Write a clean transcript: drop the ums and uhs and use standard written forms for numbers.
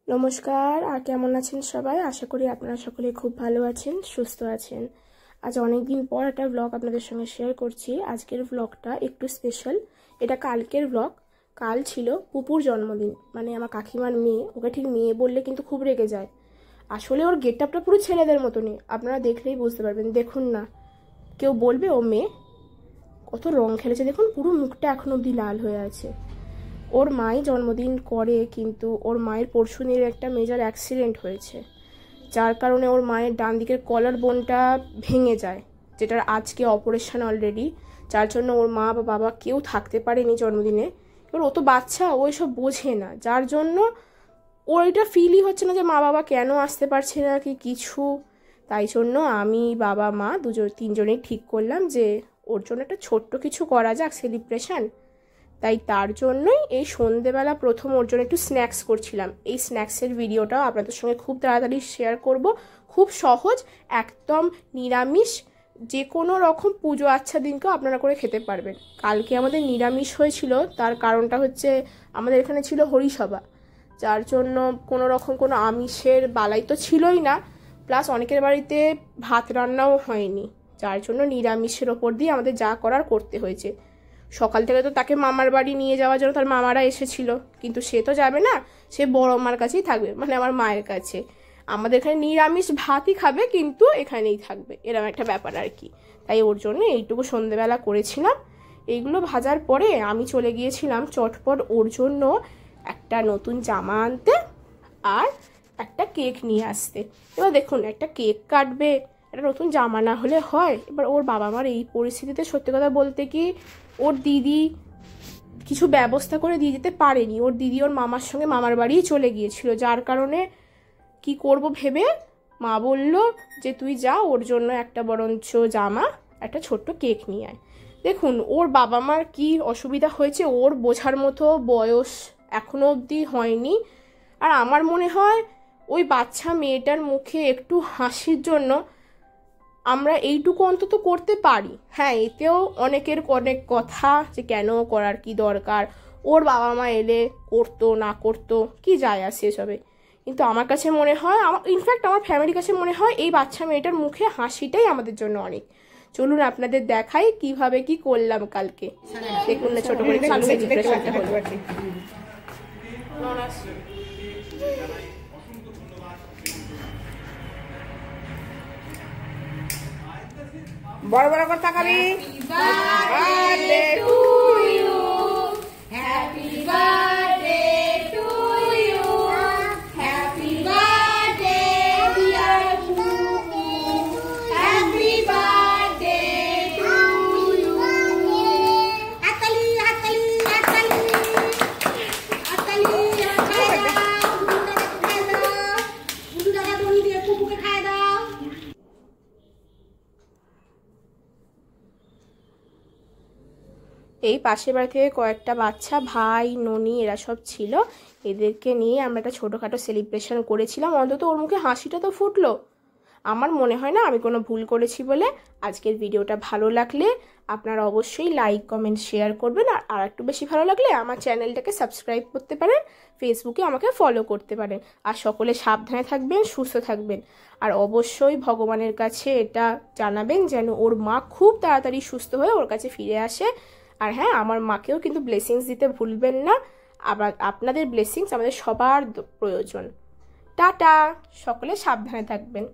নমস্কার। আর কেমন আছেন সবাই? আশা করি আপনারা সকলে খুব ভালো আছেন, সুস্থ আছেন। আজ অনেক দিন পর একটা ব্লগ আপনাদের সঙ্গে শেয়ার করছি। আজকের ব্লগটা একটু স্পেশাল। এটা কালকের ব্লগ। কাল ছিল পুপুর জন্মদিন, মানে আমার কাকিমার মেয়ে। ওকে ঠিক মেয়ে বললে কিন্তু খুব রেগে যায়। আসলে ওর গেট আপটা পুরো ছেলেদের মতনই, আপনারা দেখলেই বুঝতে পারবেন। দেখুন না, কেউ বলবে ও মেয়ে। কত রং খেলেছে দেখুন, পুরো মুখটা এখন অবধি লাল হয়ে আছে। ওর মাই জন্মদিন করে, কিন্তু ওর মায়ের পরশুদিনের একটা মেজর অ্যাক্সিডেন্ট হয়েছে, যার কারণে ওর মায়ের ডান দিকের কলার বোনটা ভেঙে যায়, যেটার আজকে অপারেশন অলরেডি। যার জন্য ওর মা বা বাবা কেউ থাকতে পারেনি জন্মদিনে। এবার ও তো বাচ্চা, ও এসব বোঝে না, যার জন্য ওর এটা ফিলই হচ্ছে না যে মা বাবা কেন আসতে পারছে না কি কিছু। তাই জন্য আমি, বাবা, মা তিনজনেই ঠিক করলাম যে ওর জন্য একটা ছোট্ট কিছু করা যাক, সেলিব্রেশন। তাই তার জন্যই এই সন্ধেবেলা প্রথম ওর জন্য একটু স্ন্যাক্স করছিলাম। এই স্ন্যাক্সের ভিডিওটাও আপনাদের সঙ্গে খুব তাড়াতাড়ি শেয়ার করব। খুব সহজ, একদম নিরামিষ, যে কোনো রকম পুজো আচ্ছা দিনকেও আপনারা করে খেতে পারবেন। কালকে আমাদের নিরামিষ হয়েছিল, তার কারণটা হচ্ছে আমাদের এখানে ছিল হরিসভা, যার জন্য কোনো রকম কোনো আমিষের বালাই তো ছিলই না, প্লাস অনেকের বাড়িতে ভাত রান্নাও হয়নি, যার জন্য নিরামিষের ওপর দিয়ে আমাদের যা করার করতে হয়েছে। সকাল থেকে তো তাকে মামার বাড়ি নিয়ে যাওয়ার জন্য তার মামারা এসেছিল, কিন্তু সে তো যাবে না, সে বড় মার কাছেই থাকবে, মানে আমার মায়ের কাছে। আমাদের এখানে নিরামিষ ভাতই খাবে, কিন্তু এখানেই থাকবে, এরকম একটা ব্যাপার আর কি। তাই ওর জন্য এইটুকু সন্ধেবেলা করেছিলাম। এইগুলো ভাজার পরে আমি চলে গিয়েছিলাম চটপট ওর জন্য একটা নতুন জামা আনতে আর একটা কেক নিয়ে আসতে। এবার দেখুন, একটা কেক কাটবে, একটা নতুন জামা না হলে হয়? এবার ওর বাবা মার এই পরিস্থিতিতে সত্যি কথা বলতে কি ওর দিদি কিছু ব্যবস্থা করে দিয়ে যেতে পারেনি। ওর দিদি ওর মামার সঙ্গে মামার বাড়িই চলে গিয়েছিল, যার কারণে কি করব ভেবে মা বলল যে তুই যা, ওর জন্য একটা বরঞ্চ জামা, একটা ছোট্ট কেক নিয়ে আয়। দেখুন ওর বাবা মার কি অসুবিধা হয়েছে ওর বোঝার মতো বয়স এখনো অবধি হয়নি। আর আমার মনে হয় ওই বাচ্চা মেয়েটার মুখে একটু হাসির জন্য আমরা এইটুকু অন্তত করতে পারি। হ্যাঁ, এতেও অনেকের অনেক কথা যে কেন করার কি দরকার, ওর বাবা মা এলে করতো না করতো কি যায় আসে এসবে। কিন্তু আমার কাছে মনে হয়, ইনফ্যাক্ট আমার ফ্যামিলির কাছে মনে হয় এই বাচ্চা মেয়েটার মুখে হাসিটাই আমাদের জন্য অনেক। চলুন আপনাদের দেখাই কিভাবে কি করলাম কালকে। দেখুন না ছোট করে সেলিব্রেশনটা হলো। বড় বড় করে তাকাবি। Birthday to you, happy birthday to you, happy birthday dear Pupu, happy birthday to you. হাততালি হাততালি হাততালি হাততালি। খায় দাও, বুদু দাদা দড়ি দিয়ে পুপুকে খায় দাও। এই পাশের বাড়ি থেকে কয়েকটা বাচ্চা, ভাই, ননি, এরা সব ছিল। এদেরকে নিয়ে আমরা একটা ছোটোখাটো সেলিব্রেশন করেছিলাম। অন্তত ওর মুখে হাসিটা তো ফুটলো। আমার মনে হয় না আমি কোনো ভুল করেছি বলে। আজকের ভিডিওটা ভালো লাগলে আপনারা অবশ্যই লাইক, কমেন্ট, শেয়ার করবেন। আর একটু বেশি ভালো লাগলে আমার চ্যানেলটাকে সাবস্ক্রাইব করতে পারেন, ফেসবুকে আমাকে ফলো করতে পারেন। আর সকলে সাবধানে থাকবেন, সুস্থ থাকবেন। আর অবশ্যই ভগবানের কাছে এটা জানাবেন যেন ওর মা খুব তাড়াতাড়ি সুস্থ হয়ে ওর কাছে ফিরে আসে। আর হ্যাঁ, আমার মাকেও কিন্তু ব্লেসিংস দিতে ভুলবেন না। আবার আপনাদের ব্লেসিংস আমাদের সবার প্রয়োজন। টাটা, সকলে সাবধানে থাকবেন।